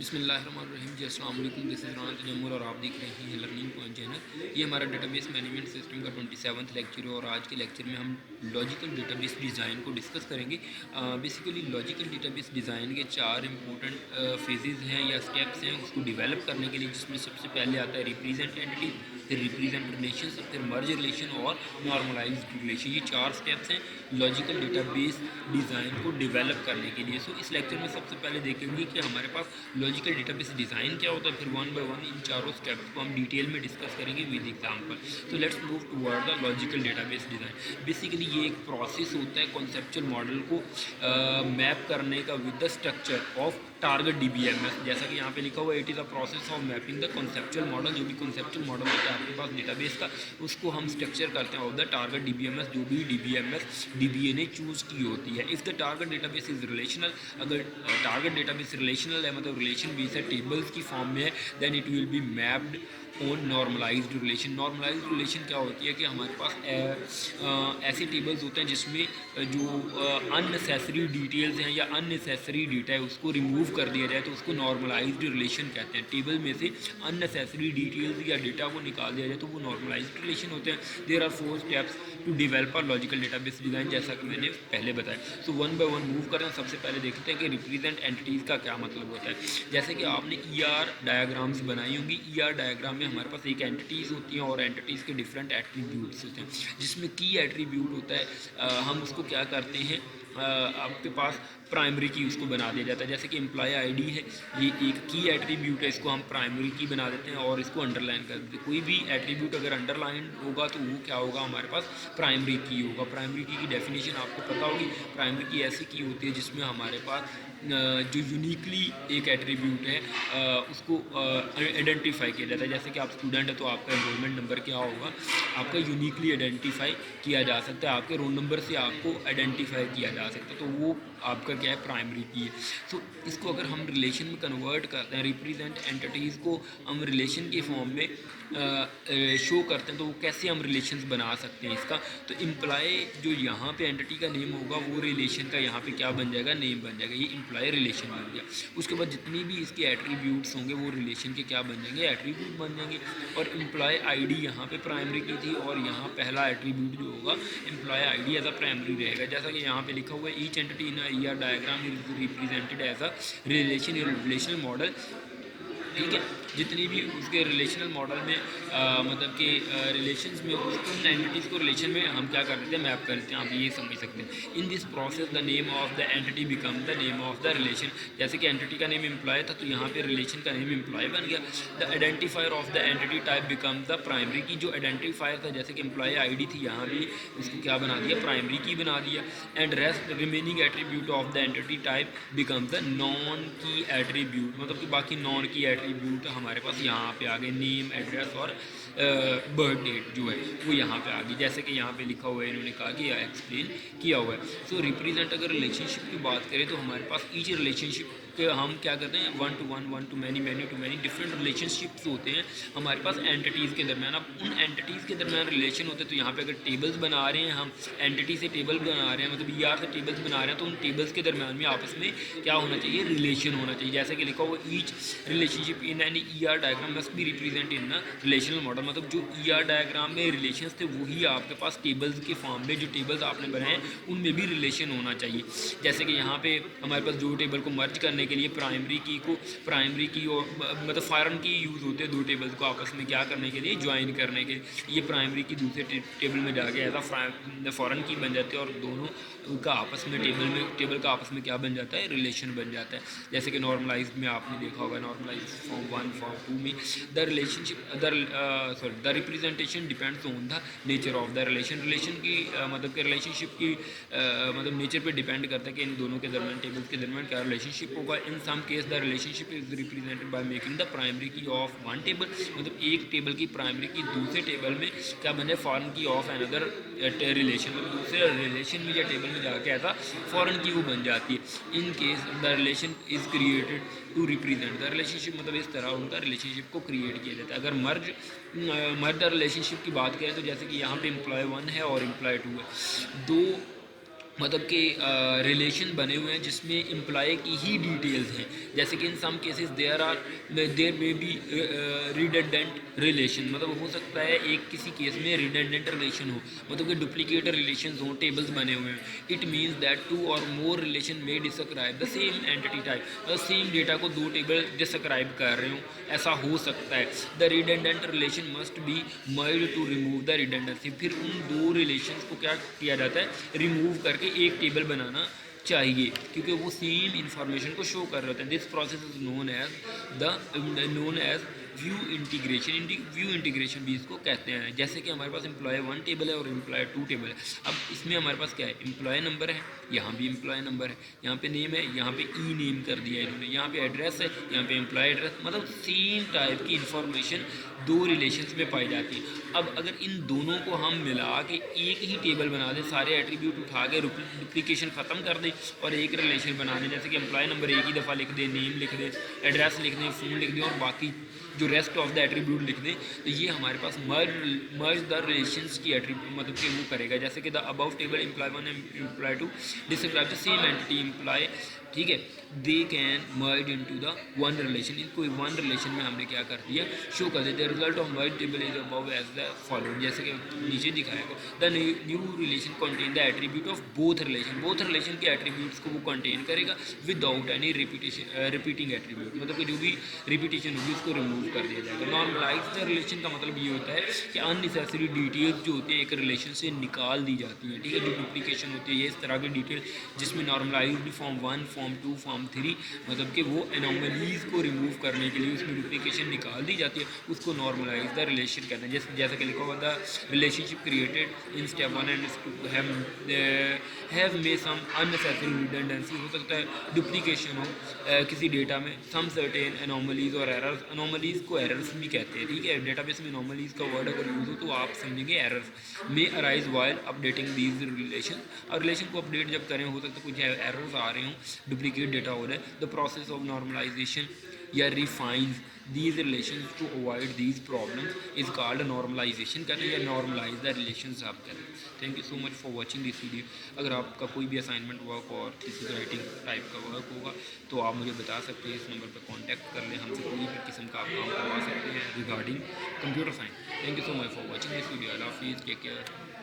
बिस्मिल्लाहिर्रहमानिर्रहीम जी अस्सलाम वालेकुम। दिस इज़ राना तजम्मुल और आप देख रहे हैं लर्निंग पॉइंट चैनल। ये हमारा डेटाबेस मैनेजमेंट सिस्टम का 27वां लेक्चर है और आज के लेक्चर में हम लॉजिकल डेटाबेस डिज़ाइन को डिस्कस करेंगे। बेसिकली लॉजिकल डेटाबेस डिज़ाइन के चार इंपॉर्टेंट फेजेज़ हैं या स्टेप्स हैं उसको डिवेलप करने के लिए, जिसमें सबसे पहले आता है रिप्रेजेंट एंटिटी, फिर रिप्रेजेंट रिलेशन, फिर मर्ज रिलेशन और नॉर्मलाइज्ड रिलेशन। ये चार स्टेप्स हैं लॉजिकल डेटाबेस डिज़ाइन को डिवेलप करने के लिए। सो इस लेक्चर में सबसे पहले देखेंगे कि हमारे पास लॉजिकल डेटाबेस डिज़ाइन क्या होता है, फिर वन बाय वन इन चारों स्टेप्स को हम डिटेल में डिस्कस करेंगे विद एग्जांपल। तो let's move toward the logical database design. Basically ये एक प्रोसेस होता है कॉन्सेप्चुअल मॉडल को मैप करने का with the structure of target DBMS। जैसा कि यहाँ पे लिखा हुआ है, it is a process of mapping the conceptual model. जो भी कॉन्सेप्चुअल मॉडल होता है आपके पास डेटाबेस का, उसको हम स्ट्रक्चर करते हैं ऑफ द टारगेट DBMS, जो भी DBMS DBA ने चूज़ की होती है। If the target database is relational, अगर टारगेट डेटाबेस रिलेशनल है, मतलब रिलेशन बेस है, टेबल्स की फॉर्म में है, then it will be mapped on normalised relation. Normalised relation क्या होती है कि हमारे पास ऐसे टेबल्स होते हैं जिसमें जो अननेसेसरी डिटेल्स हैं या अननेसेसरी डेटा है उसको रिमूव कर दिया जाए, तो उसको नॉर्मलाइज्ड रिलेशन कहते हैं। टेबल में से अननेसेसरी डिटेल्स या डेटा को निकाल दिया जाए तो वो नॉर्मलाइज्ड रिलेशन होते हैं। There are 4 steps to develop a logical database design, जैसा कि मैंने पहले बताया। So one by one move करते हैं। सबसे पहले देखते हैं कि रिप्रेजेंट एंटिटीज़ का क्या मतलब होता है। जैसे कि आपने ER डायग्राम्स बनाई होंगी। ER डायग्राम में हमारे पास एक एंटिटीज़ होती हैं और एंटिटीज़ के डिफरेंट एट्रीब्यूट्स होते हैं, जिसमें की एट्रीब्यूट होता है हम उसको क्या करते हैं, आपके पास प्राइमरी की उसको बना दिया जाता है। जैसे कि एम्प्लॉय आईडी है, ये एक की एट्रीब्यूट है, इसको हम प्राइमरी की बना देते हैं और इसको अंडरलाइन कर देते हैं। कोई भी एट्रीब्यूट अगर अंडरलाइन होगा तो वो क्या होगा, हमारे पास प्राइमरी की होगा। प्राइमरी की डेफिनेशन आपको पता होगी। प्राइमरी की ऐसी की होती है जिसमें हमारे पास जो यूनिकली एक एट्रीब्यूट है उसको आइडेंटिफाई किया जाता है। जैसे कि आप स्टूडेंट है तो आपका एनरोलमेंट नंबर क्या होगा, आपका यूनिकली आइडेंटिफाई किया जा सकता है। आपके रोल नंबर से आपको आइडेंटिफाई किया जा सकता है, तो वो आपका क्या है, प्राइमरी की है। सो इसको अगर हम रिलेशन में कन्वर्ट करते हैं, रिप्रेजेंट एंटिटीज़ को हम रिलेशन के फॉर्म में शो करते हैं, तो वो कैसे हम रिलेशंस बना सकते हैं इसका। तो एम्प्लॉय जो यहाँ पे एंटिटी का नेम होगा वो रिलेशन का यहाँ पे क्या बन जाएगा, नेम बन जाएगा। ये एम्प्लॉय रिलेशन बन गया। उसके बाद जितनी भी इसके एट्रीब्यूट्स होंगे वो रिलेशन के क्या बन जाएंगे, एट्रीब्यूट बन जाएंगे। और एम्प्लॉय आईडी यहाँ पे प्राइमरी की थी और यहाँ पहला एट्रीब्यूट जो होगा employee ID as a primary रहेगा। जैसा कि यहाँ पे लिखा हुआ है, each entity in ER diagram is represented as a relational model. ठीक है, जितनी भी उसके रिलेशनल मॉडल में मतलब कि रिलेशंस में उन एंटिटीज़ को रिलेशन में हम क्या कर देते हैं, मैप कर देते हैं। आप ये समझ सकते हैं। In this process the name of the entity become the name of the relation. जैसे कि एंटिटी का नेम एम्प्लॉय था तो यहाँ पे रिलेशन का नेम एम्प्लॉय बन गया। The identifier of the entity type become the primary की। जो आइडेंटिफायर था जैसे कि एम्प्लॉय आईडी थी, यहाँ भी उसको क्या बना दिया, प्राइमरी की बना दिया। And rest remaining attribute of the entity type become the non की एट्रीब्यूट। मतलब कि बाकी नॉन की एट्रीब्यूट हमारे पास यहाँ पे आ गए, नेम, एड्रेस और बर्थ डेट जो है वो यहाँ पे आ गई। जैसे कि यहाँ पे लिखा हुआ है, इन्होंने कहा कि एक्सप्लेन किया हुआ है। सो रिप्रेजेंट अगर रिलेशनशिप की बात करें तो हमारे पास ईच रिलेशनशिप के हम क्या करते हैं, 1 to 1, 1 to many, many to many different relationships होते हैं हमारे पास एंटिटीज़ के दरमियान। अब उन एंटिटीज़ के दरमियान रिलेशन होते हैं, तो यहाँ पे अगर टेबल्स बना रहे हैं, हम एंटिटी से टेबल बना रहे हैं, मतलब ER से टेबल्स बना रहे हैं, तो उन टेबल्स के दरमियान में आपस में क्या होना चाहिए, रिलेशन होना चाहिए। जैसे कि लिखा हुआ each relationship in an ER diagram must be represent in a relational model. मतलब जो ER डायग्राम में रिलेशंस थे वही आपके पास टेबल्स के फॉर्म में, जो टेबल्स आपने बनाए उनमें भी रिलेशन होना चाहिए। जैसे कि यहाँ पे हमारे पास दो टेबल को मर्ज करने के लिए प्राइमरी की और मतलब फॉरेन की यूज़ होते हैं दो टेबल्स को आपस में क्या करने के लिए, ज्वाइन करने के लिए। ये प्राइमरी की दूसरे टेबल में जाके एज अ फॉरेन की बन जाती है और दोनों का आपस में टेबल का आपस में क्या बन जाता है, रिलेशन बन जाता है। जैसे कि नॉर्मलाइज में आपने देखा होगा, नॉर्मलाइज फॉर्म 1 फॉर्म 2 में the relationship the representation depends on the nature of the relation की मतलब कि रिलेशनशिप की मतलब नेचर पे डिपेंड करता है कि इन दोनों के दरमियान, टेबल्स के दरमियान क्या रिलेशनशिप होगा। In some case the relationship is represented by making the primary key of one table. मतलब एक टेबल की प्राइमरी की दूसरे टेबल में क्या बन जाए, फॉरेन की ऑफ अनदर रिलेशन। मतलब दूसरे रिलेशन में या टेबल में जाके ऐसा फॉरेन की वो बन जाती है। In case the relation is created to represent the relationship. मतलब इस तरह उनका रिलेशनशिप को क्रिएट किया जाता है। अगर मर्ज द रिलेशनशिप की बात करें तो जैसे कि यहाँ पे एम्प्लॉय 1 है और एम्प्लॉय 2 है, दो मतलब कि रिलेशन बने हुए हैं जिसमें एम्प्लॉय की ही डिटेल्स हैं। जैसे कि in some cases there may be redundant relation, मतलब हो सकता है एक किसी केस में रिडंडेंट रिलेशन हो, मतलब कि डुप्लीकेट रिलेशन हो, टेबल्स बने हुए हैं। इट मीन्स दैट टू और मोर रिलेशन में describe the same entity type, मतलब सेम डेटा को दो टेबल डिस्क्राइब कर रहे हो, ऐसा हो सकता है। The redundant relation must be merge to remove the redundancy, फिर उन दो रिलेशन को क्या किया जाता है, रिमूव करके एक टेबल बनाना चाहिए, क्योंकि वो सेम इंफॉर्मेशन को शो कर रहे होते हैं। This process is known as view integration. View integration भी इसको कहते हैं। जैसे कि हमारे पास एम्प्लॉय 1 टेबल है और एम्प्लॉय 2 टेबल है। अब इसमें हमारे पास क्या है, एम्प्लॉय नंबर है, यहाँ भी एम्प्लॉय नंबर है, यहाँ पे नेम है, यहाँ पे ई नेम कर दिया इन्होंने, यहाँ पे एड्रेस है, यहाँ पे एम्प्लॉय एड्रेस, मतलब सेम टाइप की इंफॉर्मेशन दो रिलेशंस में पाई जाती है। अब अगर इन दोनों को हम मिला के एक ही टेबल बना दें, सारे एट्रीब्यूट उठा के डुप्लीकेशन ख़त्म कर दें और एक रिलेशन बना दें, जैसे कि एम्प्लॉय नंबर एक ही दफ़ा लिख दें, नेम लिख दें, एड्रेस लिख दें, फ़ोन लिख दें और बाकी जो रेस्ट ऑफ द एट्रीब्यूट लिख दें, तो ये हमारे पास मर्ज द रिलेशंस की एट्रीब्यूट मतलब कि वो करेगा। जैसे कि the above table employee 1 and employee 2 describe the same entity employee, ठीक है, they can merge into the one relation. इनको वन रिलेशन में हमने क्या कर दिया, शो कर दिया। The result of merge table is above as the following, जैसे कि नीचे दिखाएगा। The new relation contain the attribute of both relation, both relation के एट्रीब्यूट्स को वो कंटेन करेगा विदाउट एनी रिपीटिंग एट्रीब्यूट, मतलब कि जो भी रिपीटिशन होगी उसको रिमूव कर दिया जाएगा। नॉर्मलाइज द रिलेशन का मतलब ये होता है कि अननेसेसरी डिटेल्स जो होती हैं एक रिलेशन से निकाल दी जाती हैं, ठीक है। जो डुप्लीकेशन होती है ये इस तरह की डिटेल जिसमें नॉर्मलाइज्ड फॉर्म 1 फॉर्म 2 फॉर्म 3, मतलब कि वो एनोमलीज को रिमूव करने के लिए उसमें डुप्लीकेशन निकाल दी जाती है, उसको नॉर्मलाइज द रिलेशन कहते हैं। जैसा कि लिखा हुआ the relationship created in step 1 and step 2 have may some unnecessary redundancy, हो सकता है डुप्लीकेशन हो किसी डेटा में, सम सर्टेन एनोमलीज और एरर्स, एनोमलीज को एरर्स भी कहते हैं, ठीक है। डेटाबेस में एनोमलीज का वर्ड अगर यूज़ हो तो आप समझेंगे errors may arise while updating these relation, और रिलेशन को अपडेट जब करें हो सकता है कुछ एरर्स आ रहे हों, डुप्लीकेट डेटा हो रहा है। द प्रोसेस ऑफ नॉर्मलाइजेशन या रिफाइंस these relations to avoid these problems is called normalization कहते हैं, या normalize the relations आप कहते हैं। Thank you so much for watching this video. अगर आपका कोई भी असाइनमेंट वर्क और किसी राइटिंग टाइप का वर्क होगा तो आप मुझे बता सकते हैं, इस नंबर पर कॉन्टैक्ट कर लें, हमसे कोई भी किस्म का आप काम करवा सकते हैं regarding computer science. Thank you so much for watching this video. अल्लाह हाफिज़, टेक केयर।